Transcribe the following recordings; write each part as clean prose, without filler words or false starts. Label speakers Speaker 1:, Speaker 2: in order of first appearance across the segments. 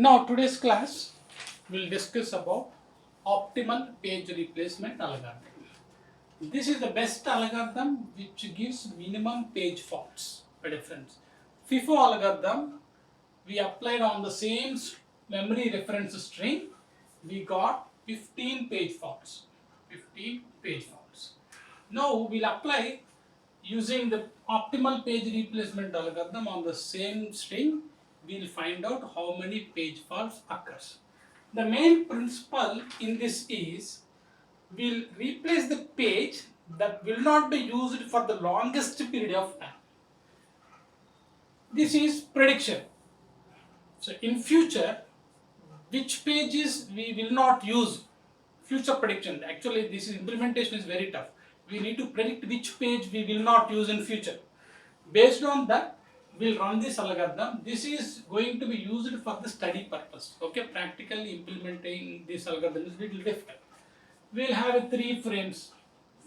Speaker 1: Now today's class will discuss about optimal page replacement algorithm. This is the best algorithm which gives minimum page faults by difference. FIFO algorithm we applied on the same memory reference string, we got 15 page faults. 15 page faults. Now we'll apply using the optimal page replacement algorithm on the same string, we'll find out how many page faults occurs. The main principle in this is we'll replace the page that will not be used for the longest period of time. This is prediction. So in future, which pages we will not use, future prediction. Actually this implementation is very tough. We need to predict which page we will not use in future. Based on that, we'll run this algorithm. This is going to be used for the study purpose. Okay, practically implementing this algorithm is little difficult. We'll have 3 frames,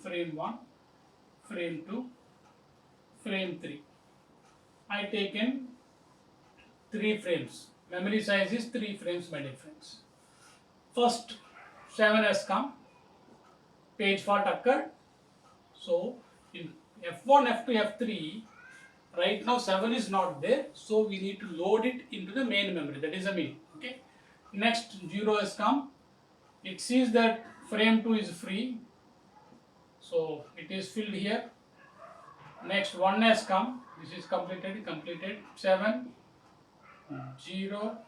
Speaker 1: frame 1, frame 2, frame 3. I taken 3 frames. Memory size is 3 frames by difference. First 7 has come, page fault occurred. So in F1, F2, F3, right now 7 is not there, so we need to load it into the main memory, that is the main. Okay. Next 0 has come, it sees that frame 2 is free, so it is filled here. Next 1 has come, this is completed, 7, 0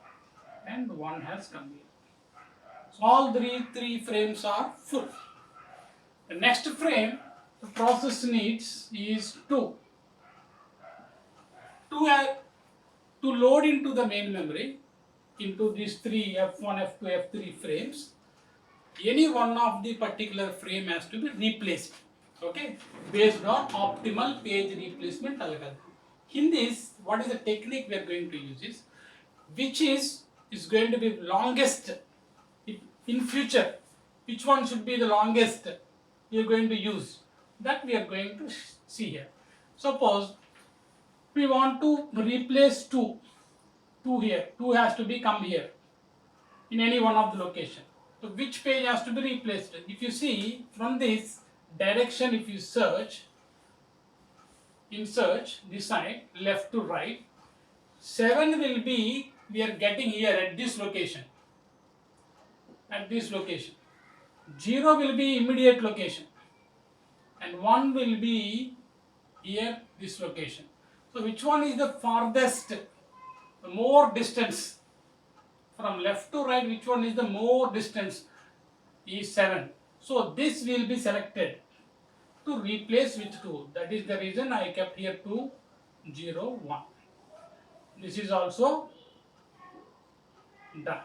Speaker 1: and 1 has come here. So all three frames are full. The next frame the process needs is 2. To load into the main memory, into these 3 F1, F2, F3 frames, any one of the particular frame has to be replaced, okay, based on optimal page replacement algorithm. In this, what is the technique we are going to use is, which is going to be longest in future, which one should be the longest we are going to use, that we are going to see here. Suppose we want to replace 2 here, 2 has to be come here in any one of the location. So which page has to be replaced? If you see from this direction, if you search, in search this side left to right, 7 will be we are getting here at this location, at this location. 0 will be immediate location and 1 will be here this location. So which one is the farthest, the more distance from left to right, which one is the more distance is 7. So this will be selected to replace with 2. That is the reason I kept here 2, 0, 1. This is also done.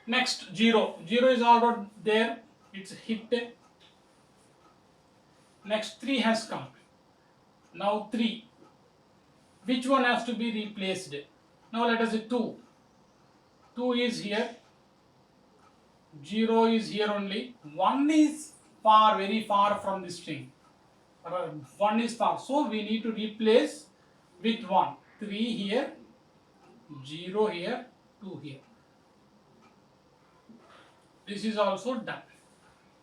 Speaker 1: Next 0. 0 is already there. It's hit. Next 3 has come. Now 3. Which one has to be replaced? Now let us say 2. 2 is here. 0 is here only. 1 is far, very far from this string. 1 is far. So we need to replace with 1. 3 here, 0 here, 2 here. This is also done.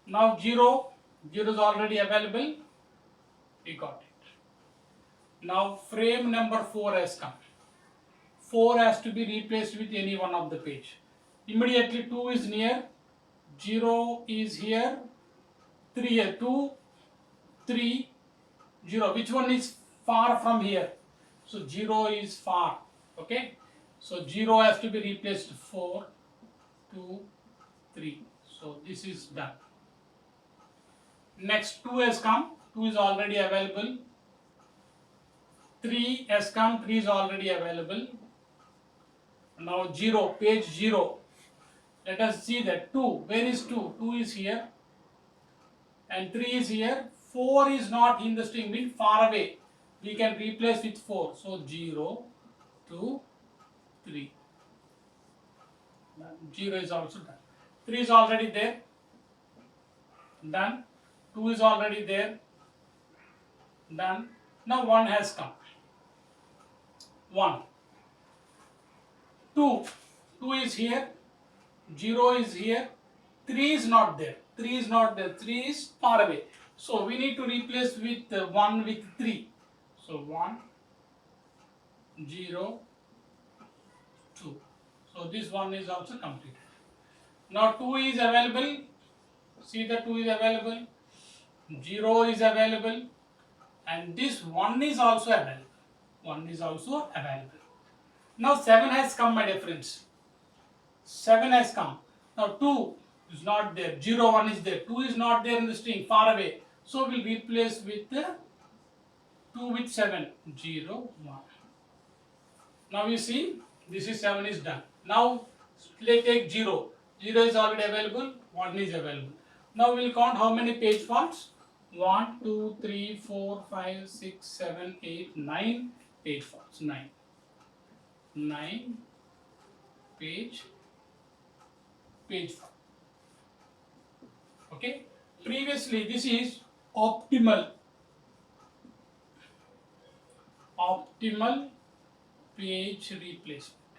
Speaker 1: Now 0 is already available. We got it. Now frame number 4 has come. 4 has to be replaced with any one of the page. Immediately 2 is near, 0 is here, 3 here, 2, 3, 0. Which one is far from here? So 0 is far. Okay. So 0 has to be replaced 4, 2, 3. So this is done. Next 2 has come. 2 is already available. 3 has come. 3 is already available. Now 0, page 0. Let us see that 2. Where is 2? 2 is here. And 3 is here. 4 is not in the string, means far away. We can replace with 4. So 0, 2, 3. 0 is also done. 3 is already there. Done. 2 is already there. Done. Now 1 has come. 1. 2. 2 is here, 0 is here, 3 is not there. 3 is not there. 3 is far away. So we need to replace with 1 with 3. So 1, 0, 2. So this one is also completed. Now 2 is available. See, the 2 is available. 0 is available. And this 1 is also available. 1 is also available. Now 7 has come, my dear friends. 7 has come. Now 2 is not there. 0, 1 is there. 2 is not there in the string, far away. So we'll replace with 2 with 7. 0, 1. Now you see, this is 7 is done. Now let's take 0. 0 is already available. 1 is available. Now we'll count how many page faults. 1, 2, 3, 4, 5, 6, 7, 8, 9 page faults. 9. 9 page fault. Okay. Previously this is optimal page replacement,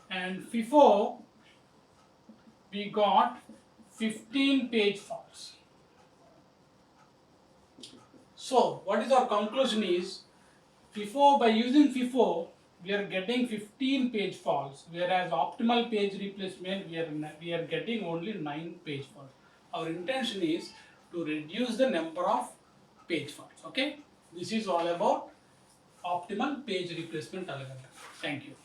Speaker 1: and before we got 15 page faults. So what is our conclusion is, by using FIFO we are getting 15 page faults, whereas optimal page replacement we are getting only 9 page faults. Our intention is to reduce the number of page faults. Okay, this is all about optimal page replacement algorithm. Thank you.